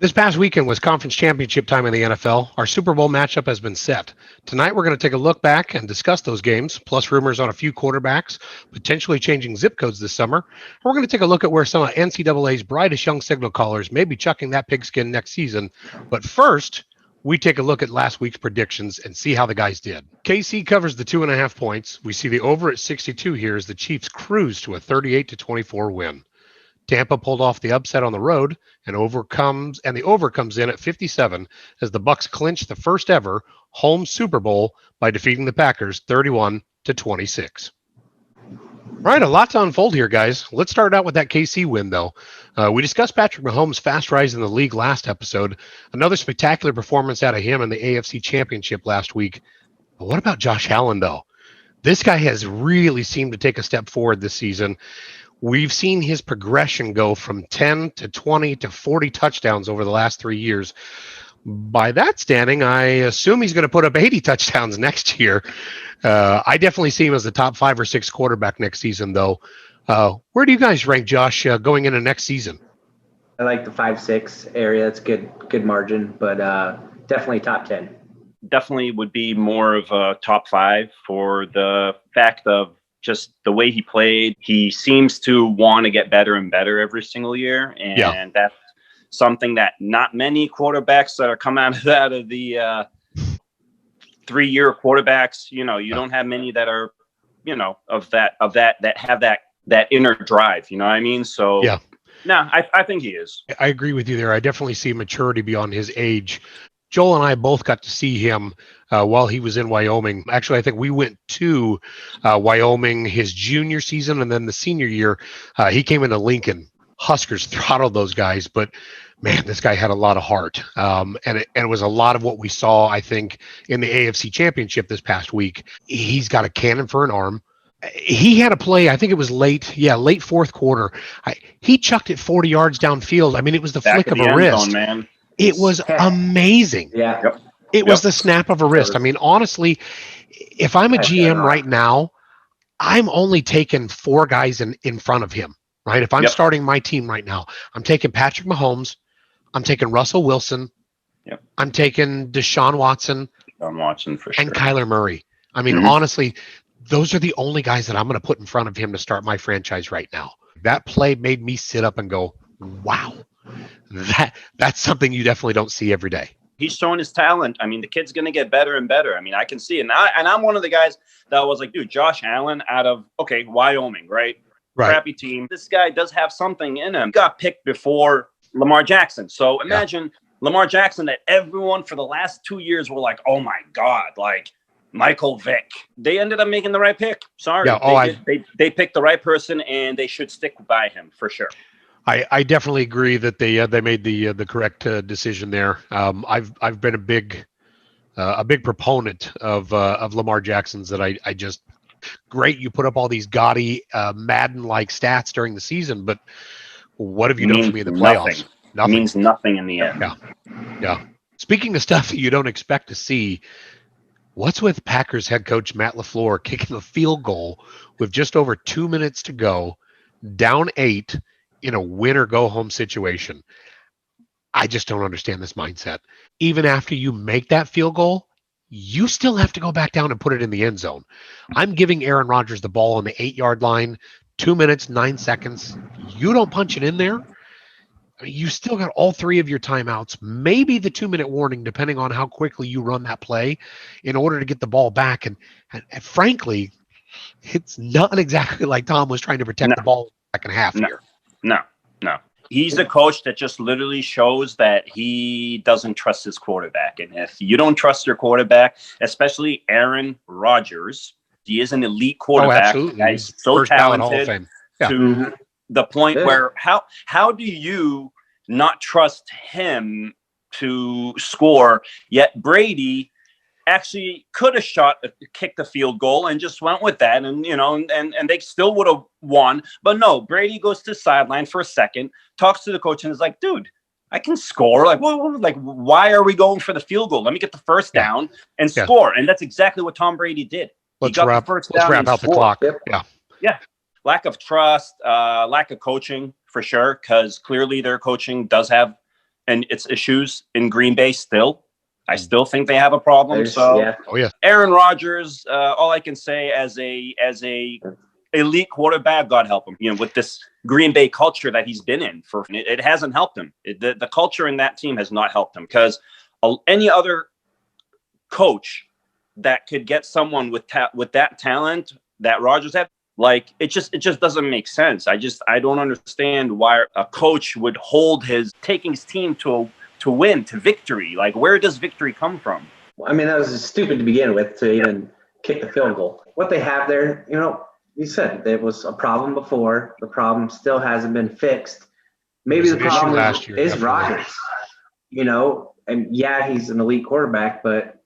This past weekend was conference championship time in the NFL. Our Super Bowl matchup has been set. Tonight, we're going to take a look back and discuss those games, plus rumors on a few quarterbacks potentially changing zip codes this summer. And we're going to take a look at where some of NCAA's brightest young signal callers may be chucking that pigskin next season. But first, we take a look at last week's predictions and see how the guys did. KC covers the 2.5 points. We see the over at 62 here as the Chiefs cruise to a 38-24 win. Tampa pulled off the upset on the road and the over comes in at 57 as the Bucs clinch the first ever home Super Bowl by defeating the Packers 31-26. All right, a lot to unfold here, guys. Let's start out with that KC win, though. We discussed Patrick Mahomes' fast rise in the league last episode. Another spectacular performance out of him in the AFC Championship last week. But what about Josh Allen, though? This guy has really seemed to take a step forward this season. We've seen his progression go from 10 to 20 to 40 touchdowns over the last 3 years. By that standing, I assume he's going to put up 80 touchdowns next year. I definitely see him as the top 5 or 6 quarterback next season, though. Where do you guys rank Josh going into next season? I like the 5-6 area. It's good margin, but definitely top 10. Definitely would be more of a top 5 for the fact of just the way he played. He seems to want to get better and better every single year. And that's something that not many quarterbacks that are coming out of the 3-year quarterbacks, you don't have many that are, that have that inner drive, you know what I mean? So yeah. No, I think he is. I agree with you there. I definitely see maturity beyond his age. Joel and I both got to see him while he was in Wyoming. Actually, I think we went to Wyoming his junior season, and then the senior year, he came into Lincoln. Huskers throttled those guys, but man, this guy had a lot of heart. And it was a lot of what we saw, I think, in the AFC Championship this past week. He's got a cannon for an arm. He had a play, I think it was late fourth quarter. He chucked it 40 yards downfield. I mean, it was the flick of a wrist. Zone, man. It was amazing. Yeah. Yep. It was the snap of a wrist. I mean, honestly, if I'm a GM right now, I'm only taking 4 guys in front of him, right? If I'm starting my team right now, I'm taking Patrick Mahomes, I'm taking Russell Wilson, I'm taking Deshaun Watson, for sure, and Kyler Murray. I mean, honestly, those are the only guys that I'm going to put in front of him to start my franchise right now. That play made me sit up and go, wow. That's something you definitely don't see every day. He's showing his talent. I mean, the kid's going to get better and better. I mean, I can see it. And I'm one of the guys that was like, dude, Josh Allen out of, Wyoming, right? Crappy team. This guy does have something in him. He got picked before Lamar Jackson. So imagine Lamar Jackson that everyone for the last 2 years were like, oh my God, like Michael Vick. They ended up making the right pick. Sorry. Yeah, they picked the right person and they should stick by him for sure. I definitely agree that they made the correct decision there. I've been a big proponent of Lamar Jackson's. That I just great. You put up all these gaudy Madden-like stats during the season, but what have you done for me in the playoffs? Nothing. Means nothing in the end. Yeah. Speaking of stuff that you don't expect to see, what's with Packers head coach Matt LaFleur kicking a field goal with just over 2 minutes to go, down 8? In a win or go home situation? I just don't understand this mindset. Even after you make that field goal, you still have to go back down and put it in the end zone. I'm giving Aaron Rodgers the ball on the 8-yard line, 2 minutes, 9 seconds. You don't punch it in there. You still got all 3 of your timeouts, maybe the 2-minute warning, depending on how quickly you run that play in order to get the ball back. And frankly, it's not exactly like Tom was trying to protect the ball in the second half here. No. He's a coach that just literally shows that he doesn't trust his quarterback. And if you don't trust your quarterback, especially Aaron Rodgers, he is an elite quarterback. He's so First ballot Hall of Fame. To the point where how do you not trust him to score? Yet Brady actually could have kicked the field goal and just went with that, and and they still would have won. But no, Brady goes to the sideline for a second, talks to the coach, and is like, "Dude, I can score. Like, why are we going for the field goal? Let me get the first down and score." And that's exactly what Tom Brady did. Let's wrap out the clock. Yeah. Lack of trust, lack of coaching for sure, because clearly their coaching does have and its issues in Green Bay still. I still think they have a problem. Yeah. Oh yeah. Aaron Rodgers, all I can say as a elite quarterback, God help him, with this Green Bay culture that he's been in it hasn't helped him. The culture in that team has not helped him, because any other coach that could get someone with that talent that Rodgers had, like, it just doesn't make sense. I don't understand why a coach would hold taking his team to win, to victory. Like, where does victory come from? I mean, that was stupid to begin with, to even kick the field goal. What they have there, you said there was a problem before. The problem still hasn't been fixed. Maybe the problem last year is Rodgers. And yeah, he's an elite quarterback, but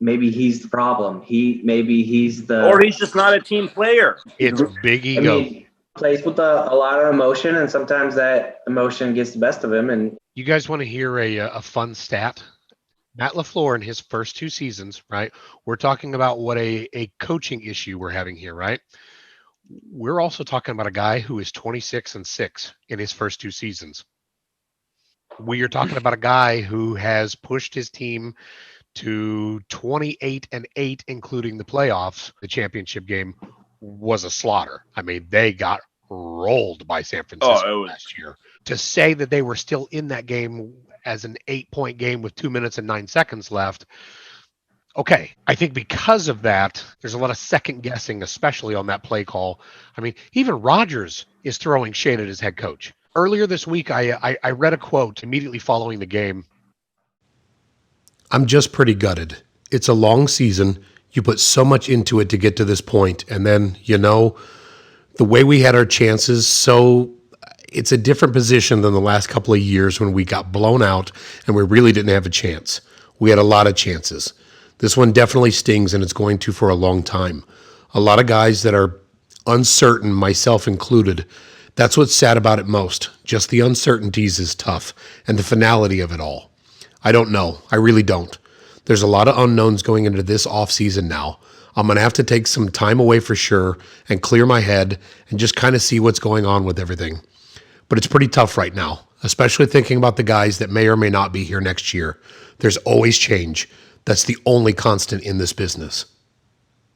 maybe he's the problem. Or he's just not a team player. It's big ego. I mean, plays with a lot of emotion, and sometimes that emotion gets the best of him. And you guys want to hear a fun stat? Matt LaFleur in his first 2 seasons, right? We're talking about what a coaching issue we're having here, right? We're also talking about a guy who is 26-6 in his first 2 seasons. We are talking about a guy who has pushed his team to 28-8, including the playoffs. The championship game was a slaughter. I mean, they got rolled by San Francisco last year. To say that they were still in that game as an 8-point game with 2 minutes and 9 seconds left. Okay, I think because of that, there's a lot of second guessing, especially on that play call. I mean, even Rodgers is throwing shade at his head coach. Earlier this week, I read a quote immediately following the game. I'm just pretty gutted. It's a long season. You put so much into it to get to this point, and then, the way we had our chances, so it's a different position than the last couple of years when we got blown out and we really didn't have a chance. We had a lot of chances. This one definitely stings, and it's going to for a long time. A lot of guys that are uncertain, myself included. That's what's sad about it most. Just the uncertainties is tough, and the finality of it all. I don't know. I really don't. There's a lot of unknowns going into this offseason now. I'm going to have to take some time away for sure and clear my head and just kind of see what's going on with everything. But it's pretty tough right now, especially thinking about the guys that may or may not be here next year. There's always change. That's the only constant in this business.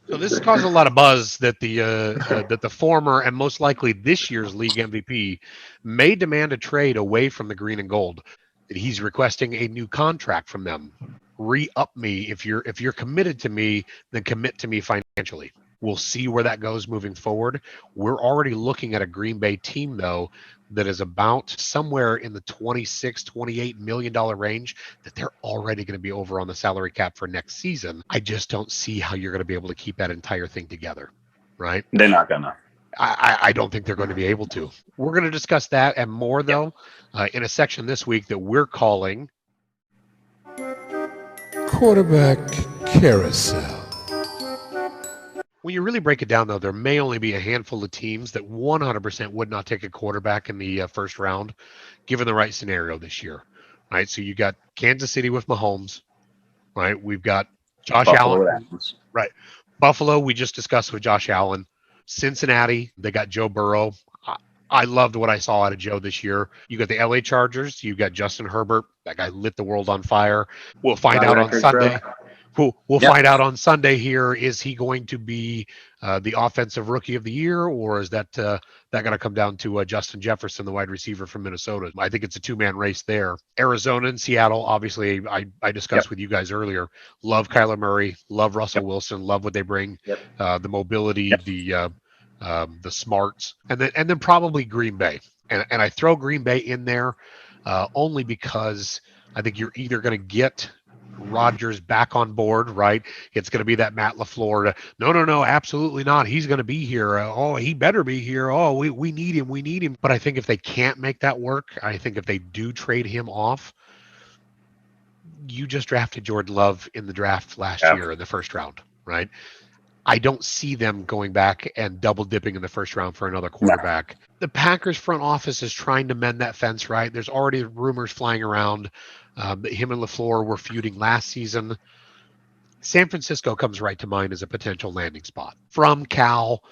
So this has caused a lot of buzz that the former and most likely this year's league MVP may demand a trade away from the green and gold. That he's requesting a new contract from them. Re-up me. If you're committed to me, then commit to me financially. We'll see where that goes moving forward. We're already looking at a Green Bay team, though, that is about somewhere in the $26-28 million range, that they're already going to be over on the salary cap for next season. I just don't see how you're going to be able to keep that entire thing together, right? They're not going to. I don't think they're going to be able to. We're going to discuss that and more, though, in a section this week that we're calling Quarterback Carousel. When you really break it down, though, there may only be a handful of teams that 100% would not take a quarterback in the first round, given the right scenario this year, right? So you got Kansas City with Mahomes, right? We've got Josh Allen, right? Buffalo, we just discussed with Josh Allen. Cincinnati, they got Joe Burrow. I loved what I saw out of Joe this year. You got the LA Chargers. You got Justin Herbert. That guy lit the world on fire. We'll find out on Sunday. We'll find out on Sunday here. Is he going to be the offensive rookie of the year, or is that going to come down to Justin Jefferson, the wide receiver from Minnesota? I think it's a 2-man race there. Arizona and Seattle, obviously, I discussed with you guys earlier. Love Kyler Murray. Love Russell Wilson. Love what they bring. The mobility, the smarts, and then probably Green Bay. And I throw Green Bay in there only because I think you're either going to get Rodgers back on board, right? It's going to be that Matt LaFleur. No, absolutely not. He's going to be here. He better be here. We need him. But I think if they can't make that work, I think if they do trade him off, you just drafted Jordan Love in the draft last year in the first round, right? I don't see them going back and double dipping in the first round for another quarterback. No. The Packers front office is trying to mend that fence, right? There's already rumors flying around that him and LaFleur were feuding last season. San Francisco comes right to mind as a potential landing spot. From Cal,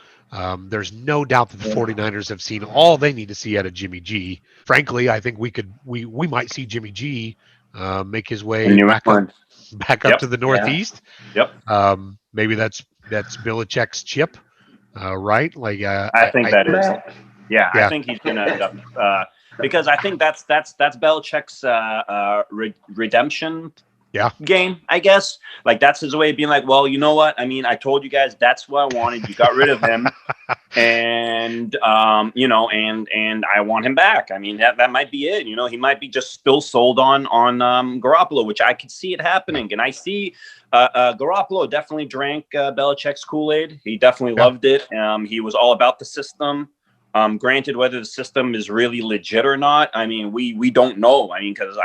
There's no doubt that the 49ers have seen all they need to see out of Jimmy G. Frankly, I think we might see Jimmy G make his way In New back up Yep. to the Northeast. Yep. Maybe that's Belichick's chip, right? Like I think that is. Yeah, Yeah. I think he's going to end up because I think that's Belichick's redemption game, I guess. Like that's his way of being like, well, you know what? I mean, I told you guys that's what I wanted. You got rid of him, and you know, and I want him back. I mean, that might be it. You know, he might be just still sold on Garoppolo, which I could see it happening, and I see. Garoppolo definitely drank Belichick's Kool-Aid. He definitely loved it. He was all about the system. Granted, whether the system is really legit or not, I mean, we don't know. I mean, because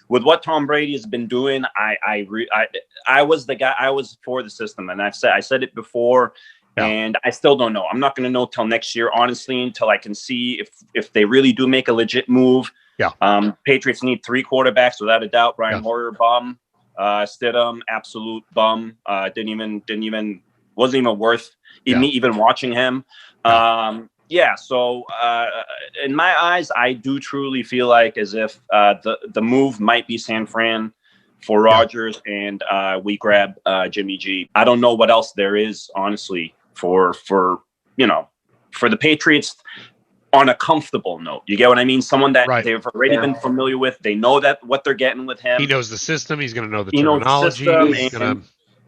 with what Tom Brady has been doing, I was the guy. I was for the system, and I said it before, and I still don't know. I'm not going to know till next year, honestly, until I can see if they really do make a legit move. Yeah. Patriots need 3 quarterbacks without a doubt. Brian Hoyer, bum. Stidham, absolute bum. Wasn't even worth me even watching him. So in my eyes, I do truly feel like as if the move might be San Fran for Rodgers, and we grab Jimmy G. I don't know what else there is, honestly, for the Patriots on a comfortable note. You get what I mean? Someone that they've already been familiar with. They know that what they're getting with him. He knows the system. He's going to know the terminology.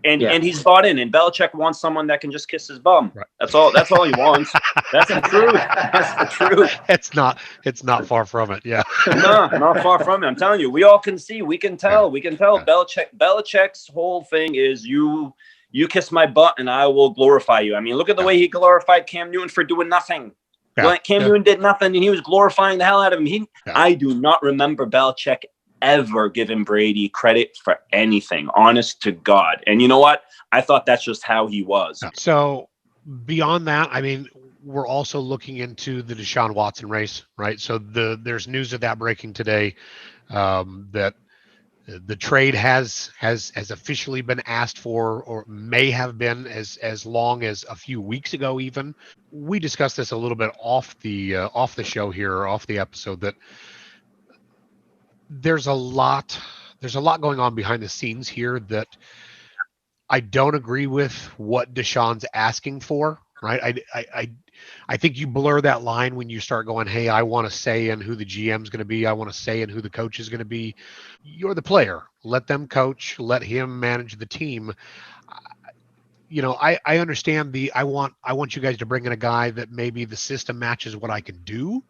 And he's bought in. And Belichick wants someone that can just kiss his bum. Right. That's all he wants. That's the truth. That's the truth. It's not far from it. Yeah. No, not far from it. I'm telling you, we all can see. We can tell. We can tell. Belichick's whole thing is you kiss my butt and I will glorify you. I mean, look at the way he glorified Cam Newton for doing nothing. Cam Newton did nothing, and he was glorifying the hell out of him. I do not remember Belichick ever giving Brady credit for anything, honest to God. And you know what? I thought that's just how he was. So beyond that, I mean, we're also looking into the Deshaun Watson race, right? So there's news of that breaking today, that the trade has officially been asked for, or may have been as long as a few weeks ago. Even we discussed this a little bit off the show here, or off the episode, that there's a lot going on behind the scenes here that I don't agree with what Deshaun's asking for. Right? I think you blur that line when you start going, hey, I want to say in who the GM's going to be. I want to say in who the coach is going to be. You're the player. Let them coach. Let him manage the team. You know, I understand I want you guys to bring in a guy that maybe the system matches what I can do.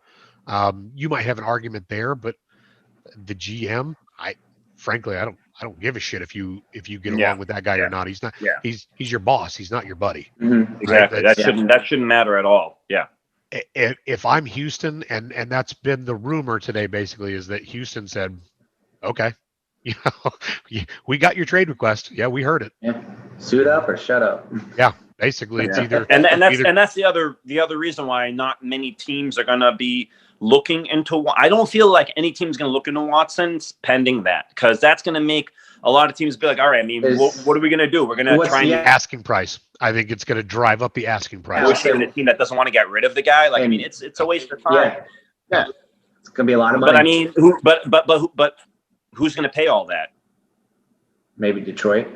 You might have an argument there, but the GM, frankly, I don't give a shit if you get along with that guy or not. He's not. Yeah. He's your boss. He's not your buddy. Mm-hmm. Exactly. Right? That shouldn't matter at all. Yeah. If I'm Houston, and that's been the rumor today, basically, is that Houston said, okay, we got your trade request. Yeah, we heard it. Yeah. Suit up or shut up. Yeah. Basically, it's either. And that's the other reason why not many teams are gonna be looking into. I don't feel like any team's going to look into Watson pending that, because that's going to make a lot of teams be like, all right, I mean, what are we going to do? We're going to try and asking price. I think it's going to drive up the asking price. A team that doesn't want to get rid of the guy, like, I mean, it's a waste of time. Yeah. It's going to be a lot of money. But I mean, but who's going to pay all that? Maybe Detroit.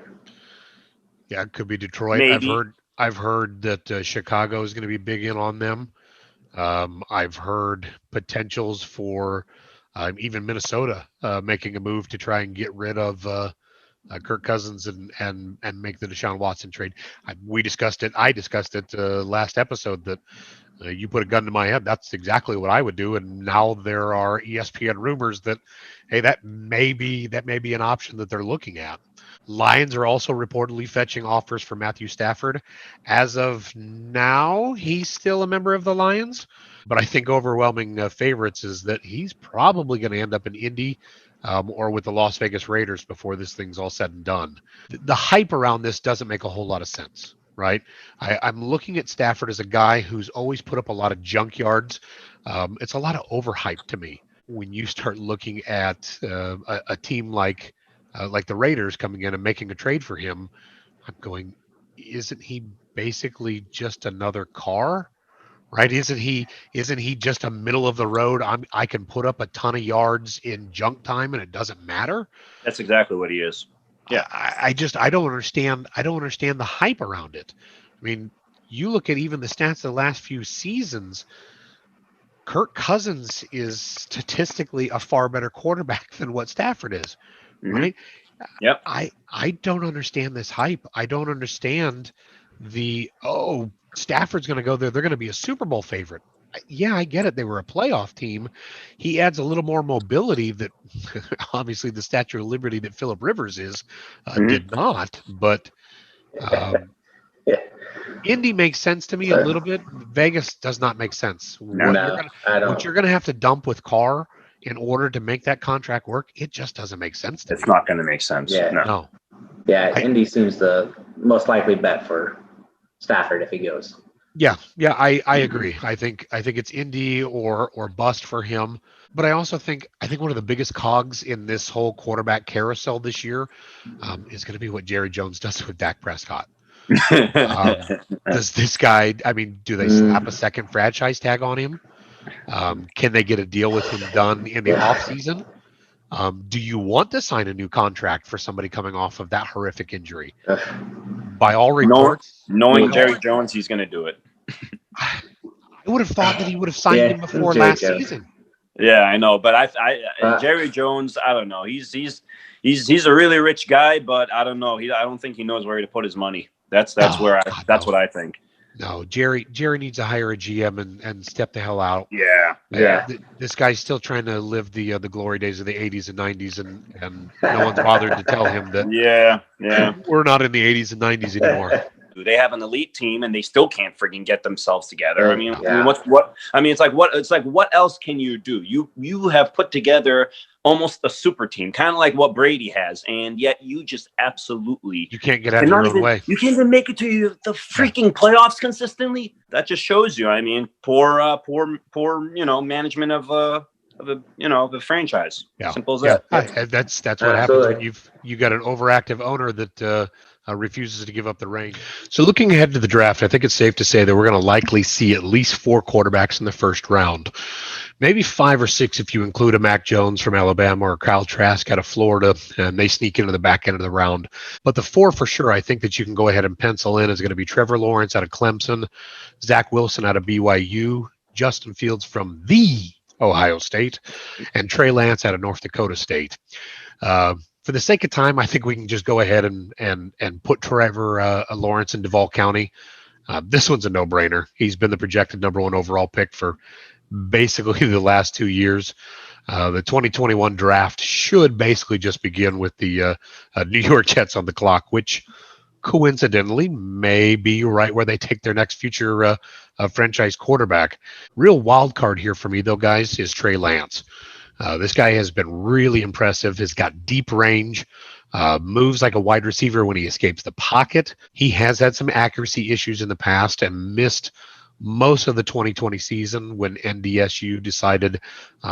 Yeah, it could be Detroit. Maybe. I've heard that Chicago is going to be big in on them. I've heard potentials for even Minnesota making a move to try and get rid of Kirk Cousins and make the Deshaun Watson trade. I discussed it last episode that you put a gun to my head. That's exactly what I would do. And now there are ESPN rumors that, hey, that may be an option that they're looking at. Lions are also reportedly fetching offers for Matthew Stafford. As of now, he's still a member of the Lions, but I think overwhelming favorites is that he's probably going to end up in Indy or with the Las Vegas Raiders before this thing's all said and done. The hype around this doesn't make a whole lot of sense, right? I'm looking at Stafford as a guy who's always put up a lot of junk yards. It's a lot of overhype to me when you start looking at a team like the Raiders coming in and making a trade for him. I'm going, isn't he basically just another car, right? Isn't he just a middle of the road? I can put up a ton of yards in junk time and it doesn't matter. That's exactly what he is. Yeah. I don't understand. I don't understand the hype around it. I mean, you look at even the stats of the last few seasons. Kirk Cousins is statistically a far better quarterback than what Stafford is, right? Yep. I don't understand this hype. I don't understand Stafford's going to go there. They're going to be a Super Bowl favorite. Yeah, I get it. They were a playoff team. He adds a little more mobility that obviously the Statue of Liberty that Phillip Rivers did not, but Indy makes sense to me a little bit. Vegas does not make sense. No, I don't. What you're going to have to dump with Carr in order to make that contract work, it just doesn't make sense to me. It's not going to make sense. Yeah. No. Yeah, Indy seems the most likely bet for Stafford if he goes. Yeah, I agree. I think it's Indy or bust for him. But I also think one of the biggest cogs in this whole quarterback carousel this year is going to be what Jerry Jones does with Dak Prescott. Does this guy? I mean, do they slap a second franchise tag on him? Can they get a deal with him done in the offseason? Do you want to sign a new contract for somebody coming off of that horrific injury? By all reports, knowing Jerry Jones, he's going to do it. I would have thought that he would have signed him before last season. Yeah, I know, but Jerry Jones, I don't know. He's a really rich guy, but I don't know. I don't think he knows where to put his money. That's what I think. No, Jerry needs to hire a GM and step the hell out. Yeah. This guy's still trying to live the glory days of the 80s and 90s, and no one's bothered to tell him that. Yeah. We're not in the 80s and 90s anymore. They have an elite team, and they still can't freaking get themselves together. I mean, Yeah. It's like what else can you do? You have put together almost a super team, kind of like what Brady has, and yet you just absolutely you can't get out of your own way. You can't even make it to the freaking playoffs consistently. That just shows you. I mean, poor management of the franchise. Yeah. Simple as that. Yeah. That's what happens when you got an overactive owner that refuses to give up the reins. So looking ahead to the draft, I think it's safe to say that we're going to likely see at least 4 quarterbacks in the first round. Maybe 5 or 6 if you include a Mac Jones from Alabama or Kyle Trask out of Florida, and they sneak into the back end of the round. But the 4 for sure, I think that you can go ahead and pencil in is going to be Trevor Lawrence out of Clemson, Zach Wilson out of BYU, Justin Fields from the Ohio State, and Trey Lance out of North Dakota State. For the sake of time, I think we can just go ahead and put Trevor Lawrence in Duval County. This one's a no-brainer. He's been the projected number 1 overall pick for basically the last 2 years. The 2021 draft should basically just begin with the New York Jets on the clock, which coincidentally may be right where they take their next future franchise quarterback. Real wild card here for me, though, guys, is Trey Lance. This guy has been really impressive. Has got deep range, moves like a wide receiver when he escapes the pocket. He has had some accuracy issues in the past and missed most of the 2020 season when NDSU decided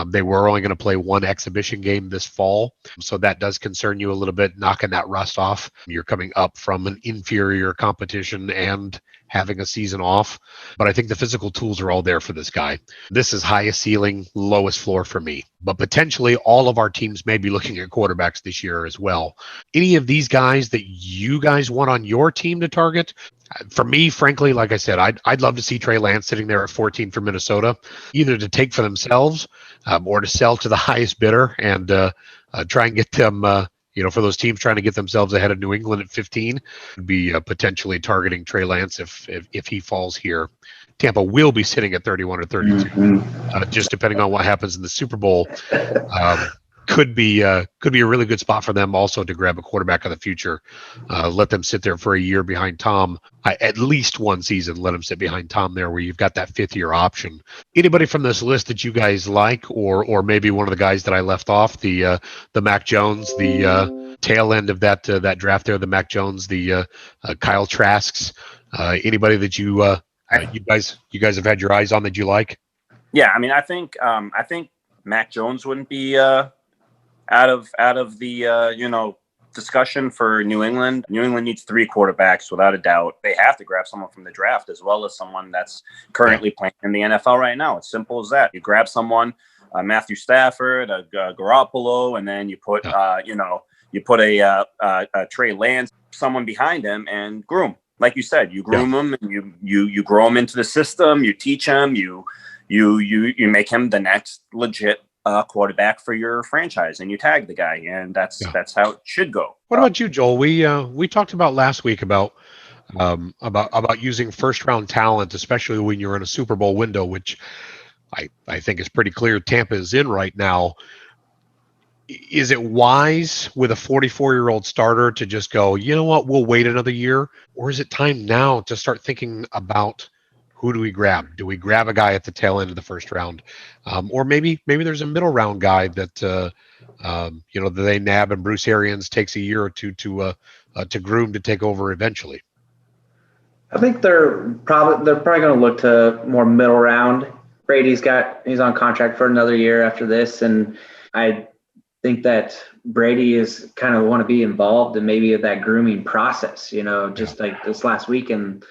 they were only going to play 1 exhibition game this fall. So that does concern you a little bit, knocking that rust off. You're coming up from an inferior competition and having a season off. But I think the physical tools are all there for this guy. This is highest ceiling, lowest floor for me. But potentially all of our teams may be looking at quarterbacks this year as well. Any of these guys that you guys want on your team to target? For me, frankly, like I said, I'd love to see Trey Lance sitting there at 14 for Minnesota, either to take for themselves or to sell to the highest bidder and try and get them, for those teams trying to get themselves ahead of New England at 15, would be potentially targeting Trey Lance if he falls here. Tampa will be sitting at 31 or 32, just depending on what happens in the Super Bowl. Could be a really good spot for them also to grab a quarterback of the future. Let them sit there for a year behind Tom. At least 1 season, let them sit behind Tom there where you've got that 5th-year option. Anybody from this list that you guys like, or maybe one of the guys that I left off, the Mac Jones, the tail end of that draft there, the Mac Jones, the Kyle Trasks, anybody that you guys have had your eyes on that you like? Yeah, I mean, I think Mac Jones wouldn't be out of the discussion for New England. New England needs 3 quarterbacks without a doubt. They have to grab someone from the draft as well as someone that's currently playing in the NFL right now. It's simple as that. You grab someone, Matthew Stafford, Garoppolo, and then you put, you put a Trey Lance, someone behind him, and groom. Like you said, you groom him and you grow him into the system. You teach him. You make him the next legit quarterback for your franchise, and you tag the guy, and that's how it should go. What about you, Joel? We talked about last week about using first round talent, especially when you're in a Super Bowl window, which I think is pretty clear Tampa is in right now. Is it wise with a 44-year-old starter to just go, you know what, we'll wait another year? Or is it time now to start thinking about who do we grab? Do we grab a guy at the tail end of the first round? Or maybe there's a middle round guy that, that they nab and Bruce Arians takes a year or two to groom to take over eventually. I think they're probably going to look to more middle round. Brady's on contract for another year after this, and I think that Brady is kind of want to be involved in maybe that grooming process, just like this last week. And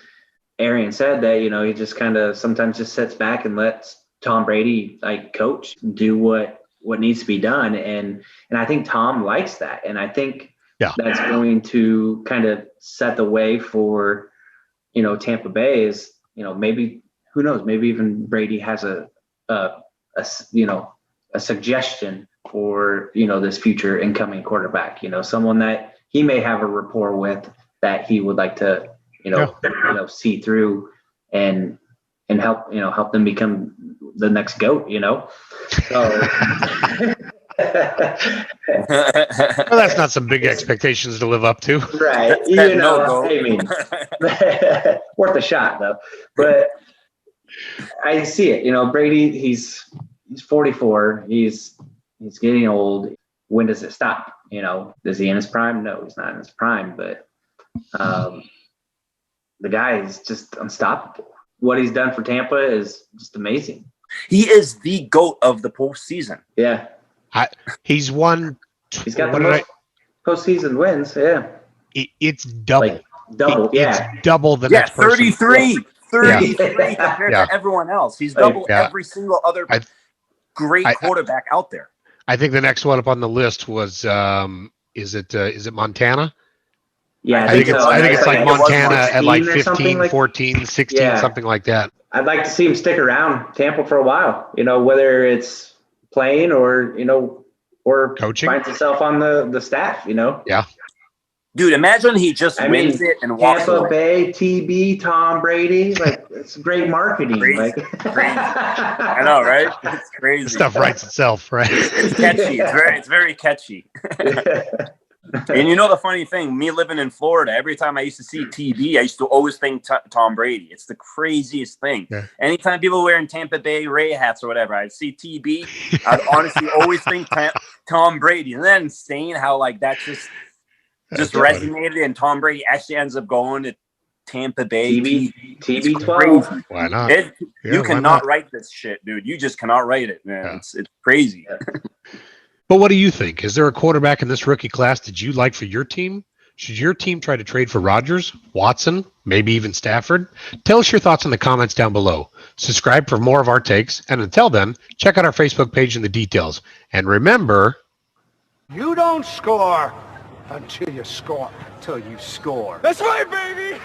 Arian said that, he just kind of sometimes just sits back and lets Tom Brady coach, do what needs to be done. And I think Tom likes that. And I think that's going to kind of set the way for, Tampa Bay is, maybe, who knows, maybe even Brady has a suggestion for, this future incoming quarterback, someone that he may have a rapport with that he would like to, see through and help them become the next GOAT, So Well, that's not some big expectations to live up to. Right. I mean, worth a shot though. But I see it, Brady, he's 44. He's getting old. When does it stop? Is he in his prime? No, he's not in his prime, but the guy is just unstoppable. What he's done for Tampa is just amazing. He is the GOAT of the postseason. Yeah. He's won. He's got the most postseason wins. Yeah. It's double. Double. It's double the next person. 33 compared to everyone else. He's double every single other great quarterback out there. I think the next one up on the list was is it Montana? Yeah, I think it's like Montana at like 15, like 14, 16, something like that. I'd like to see him stick around Tampa for a while, whether it's playing or coaching, finds himself on the staff, Yeah. Dude, imagine he just wins it and walks Tampa away. Bay, TB, Tom Brady, it's great marketing. Crazy. I know, right? It's crazy. The stuff writes itself, right? It's catchy. It's very catchy. And the funny thing, me living in Florida, every time I used to see TB, I used to always think Tom Brady. It's the craziest thing. Yeah. Anytime people wearing Tampa Bay Ray hats or whatever, I'd see TB, I'd honestly always think Tom Brady. And then seeing how that just resonated, funny. And Tom Brady actually ends up going to Tampa Bay. TB 12. Why not? You cannot write this shit, dude. You just cannot write it, man. Yeah. It's crazy. Yeah. But what do you think? Is there a quarterback in this rookie class that you'd like for your team? Should your team try to trade for Rodgers, Watson, maybe even Stafford? Tell us your thoughts in the comments down below. Subscribe for more of our takes. And until then, check out our Facebook page and the details. And remember, you don't score until you score. That's right, baby!